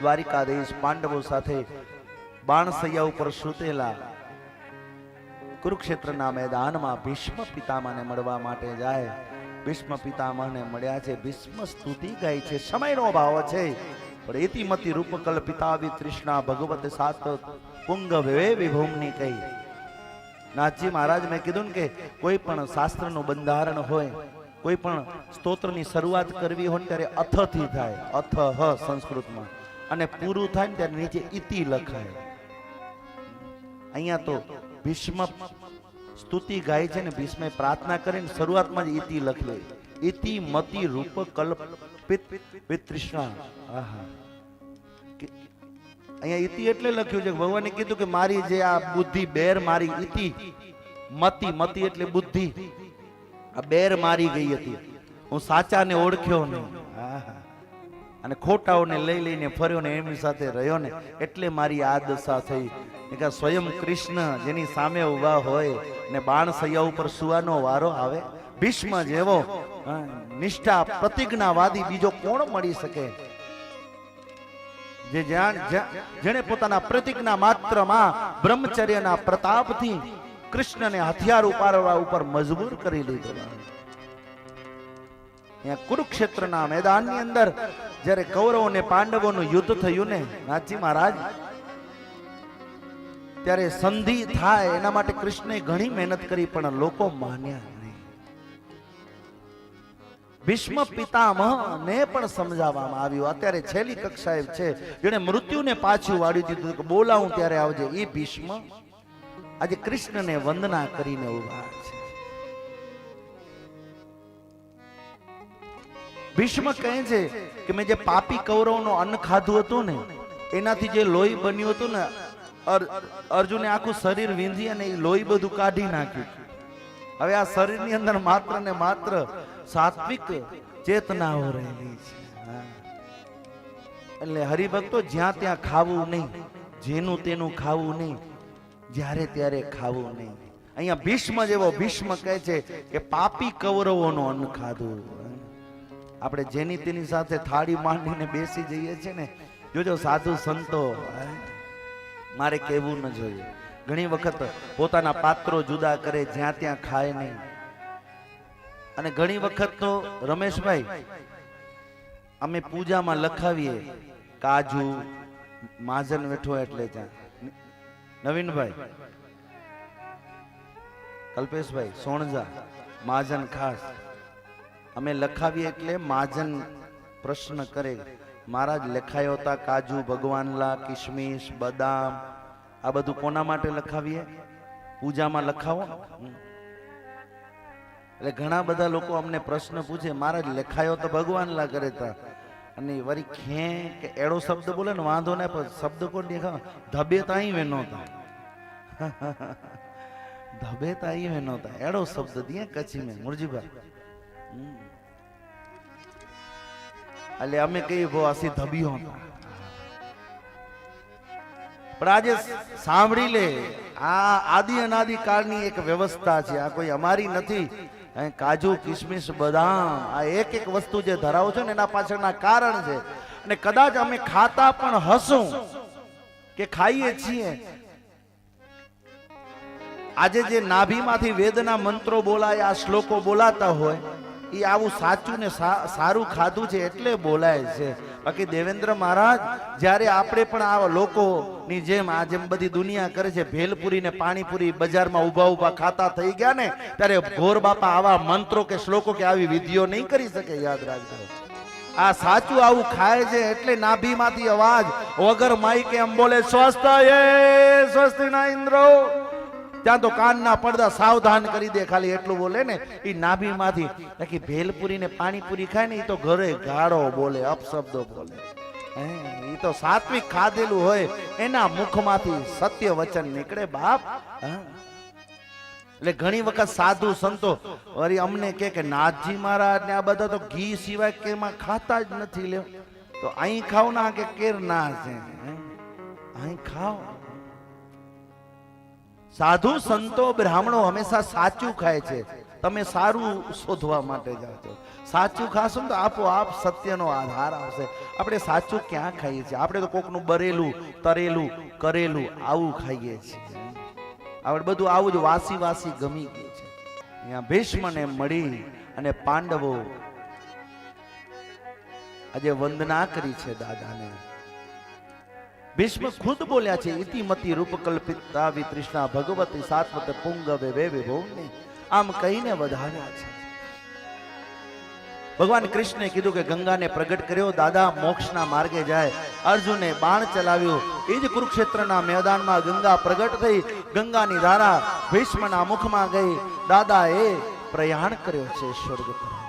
દ્વારિકાધીશ પાંડવો સાથે બાણસૈયા ઉપર સૂતેલા કુરુક્ષેત્રના મેદાનમાં ભીષ્મ પિતામહને મળવા માટે જાય. ભીષ્મ પિતામહને મળ્યા છે. ભીષ્મ સ્તુતિ ગાય છે. સમયનો ભાવ છે. પણ ઇતિમતી રૂપકલ પિતાવી તૃષ્ણા ભગવત સાત પુંગવે વિભૂમની કહી. નાથજી મહારાજ મેં કીધું ને કે કોઈ પણ શાસ્ત્રનું બંધારણ હોય, કોઈ પણ સ્તોત્રની શરૂઆત કરવી હોય ત્યારે અથથી થાય, અથ હ સંસ્કૃતમાં, અને પૂરું થાય ને ત્યારે નીચે ઇતિ લખાય. અહીંયા તો ભીષ્મ સ્તુતિ ગાય છે ને, ભીષ્મે પ્રાર્થના કરીને શરૂઆતમાં જ ઇતિ લખી. ઇતિ મતિ રૂપ કલ્પિત વિતૃષ્ણા. આહા, અહીંયા ઇતિ એટલે લખ્યું છે કે ભગવાને કીધું કે મારી જે આ બુદ્ધિ બેર મારી ઇતિ મતિ, મતિ એટલે બુદ્ધિ, આ બેર મારી ગઈ હતી. હું સાચાને ઓળખ્યો નહીં અને ખોટાઓને લઈ લઈને ફર્યો ને એમની સાથે રહ્યો ને, એટલે મારી આ દશા થઈ. કે સ્વયં કૃષ્ણ જેની સામે ઉભા હોય ને બાણસૈયા ઉપર સુવાનો વારો આવે, ભીષ્મ જેવો નિષ્ઠા પ્રતિજ્ઞાવાદી બીજો કોણ મળી શકે? જેણે પોતાના પ્રતિજ્ઞા માત્રમાં બ્રહ્મચર્યના પ્રતાપથી કૃષ્ણને હથિયાર ઉપાડવા ઉપર મજબૂર કરી લીધો. અહીંયા કુરુક્ષેત્રના મેદાનની અંદર જ્યારે કૌરવો અને પાંડવોનું યુદ્ધ થયું ને નાથજી મહારાજ, ત્યારે સંધિ થાય એના માટે કૃષ્ણે ઘણી મહેનત કરી, પણ લોકો માન્યા નહીં. ભીષ્મ પિતામહને પણ સમજાવવામાં આવ્યું. અત્યારે છેલ્લી કક્ષાએ છે જેને મૃત્યુને પાછું વાળી દીધું કે બોલાવું ત્યારે આવજે, એ ભીષ્મ આજે કૃષ્ણને વંદના કરીને ઉભા છે. ભીષ્મ કહે છે કે મેં જે પાપી કૌરવનો અન્ન ખાધું હતું ને, એનાથી જે લોહી બન્યું હતું ને, અર્જુને આખું શરીર વીંધી અને એ લોહી બધું કાઢી નાખ્યું. હવે આ શરીરની અંદર માત્ર ને માત્ર સાત્વિક ચેતનાઓ રહેલી છે. એટલે હરિભક્તો જ્યાં ત્યાં ખાવું નહીં, જેનું તેનું ખાવું નહીં, જ્યારે ત્યારે ખાવું નહીં. અહીંયા ભીષ્મ જેવો ભીષ્મ કહે છે કે પાપી કૌરવોનું અન્ન ખાધું. આપણે જેની તેની સાથે થાળી માંડીને બેસી જઈએ છીએ ને, જોજો સાધુ સંતો, મારે કહેવું ન જોઈએ, ઘણી વખત પોતાના પાત્રો જુદા કરે, જ્યાં ત્યાં ખાય નહીં. અને ઘણી વખત તો રમેશભાઈ અમે પૂજામાં લખાવીએ કાજુ માજન વેઠો, એટલે ત્યાં નવીનભાઈ, કલ્પેશભાઈ સોણજા માજન ખાસ અમે લખાવીએ એટલે માજન પ્રશ્ન કરે, મહારાજ લખાયો હતા કાજુ ભગવાનલા, કિશમિશ, બદામ, આ બધું કોના માટે લખાવીએ? પૂજામાં લખાવો. એટલે ઘણા બધા લોકો અમને પ્રશ્ન પૂછે, મહારાજ લખાયો તો ભગવાનલા કરે તા, અને વળી ખે કે એડો શબ્દ બોલે ને વાંધો ને, પણ શબ્દ કોણ દેખા ધબે તાઈ વેનો તા, ધબે તાઈ વેનો તા, એડો શબ્દ દિયે કચ્છી મેં મુરજીભાઈ. એટલે અમે કહીએ ભો અસી ધબીઓ હતા. પણ આજે સાંભળી લે, આ આદિ અનાદિ કાળની એક વ્યવસ્થા છે, આ કોઈ અમારી નથી. કાજુ કિશમિશ બદામ આ એક એક વસ્તુ જે ધરાવો છો ને એના પાછળના કારણ છે. અને કદાચ અમે ખાતા પણ હશું કે ખાઈએ છીએ. આજે જે નાભીમાંથી વેદના મંત્રો બોલાય, આ શ્લોકો બોલાતા હોય, એ આવું સાચું ને સારું ખાધું છે એટલે બોલાય છે. બાકી દેવેન્દ્ર મહારાજ, જ્યારે આપણે પણ આ લોકોની જેમ આ જેમ બધી દુનિયા કરે છે, ભેલપુરી ને પાણીપુરી બજારમાં ઉભા ઉભા ખાતા થઈ ગયા ને, ત્યારે ઘોર બાપા આવા મંત્રો કે શ્લોકો કે આવી વિધિઓ નહીં કરી શકે. યાદ રાખજો, આ સાચું આવું ખાય છે એટલે નાભીમાંથી અવાજ વગર માઈકે એમ બોલે, સ્વસ્થ સ્વસ્તિ ના ઇન્દ્રો. ત્યાં તો કાનના પડદા સાવધાન કરી દે, ખાલી એટલું બોલે ને. એ નાભીમાંથી બાકી ભેલપુરી ને પાણીપુરી ખાય ને, એ તો ઘરે ગાળો બોલે, અપશબ્દો બોલે. એ તો સાત્વિક ખાધેલું હોય એના મુખમાંથી સત્ય વચન નીકળે બાપ. એટલે ઘણી વખત સાધુ સંતો વળી અમને કે નાથજી મહારાજ ને આ બધા તો ઘી સિવાય કેમાં ખાતા જ નથી. લ્યો તો અહીં ખાવ ના કે કેર ના છે, અહીં ખાવ. સાધુ સંતો બ્રાહ્મણો હંમેશા સાચું ખાય છે, તમે સારું શોધવા માટે જાઓ છો. સાચું ખાશો ને તો આપોઆપ સત્યનો આધાર આવશે. આપણે સાચું ક્યાં ખાઈએ છીએ? આપણે તો કોકનું બરેલું તરેલું કરેલું આવું ખાઈએ છીએ. આપણે બધું આવું જ વાસી વાસી ગમી ગયું છે. અહીંયા ભીષ્મને મળી અને પાંડવો આજે વંદના કરી છે દાદાને. ભીષ્મ ખુદ બોલ્યા છે, ઇતિમતી રૂપકલ્પિતા વિતૃષ્ણા ભગવતી સાત્વત પુંગવે વે વિભોને. આમ કહીને વધાર્યા છે. ભગવાન કૃષ્ણે કીધું કે ગંગાને પ્રગટ કર્યો, દાદા મોક્ષના માર્ગે જાય. અર્જુને બાણ ચલાવ્યું, એ જ કુરુક્ષેત્રના મેદાનમાં ગંગા પ્રગટ થઈ. ગંગાની ધારા ભીષ્મના મુખમાં ગઈ. દાદા એ પ્રયાણ કર્યો છે સ્વર્ગ તરફ.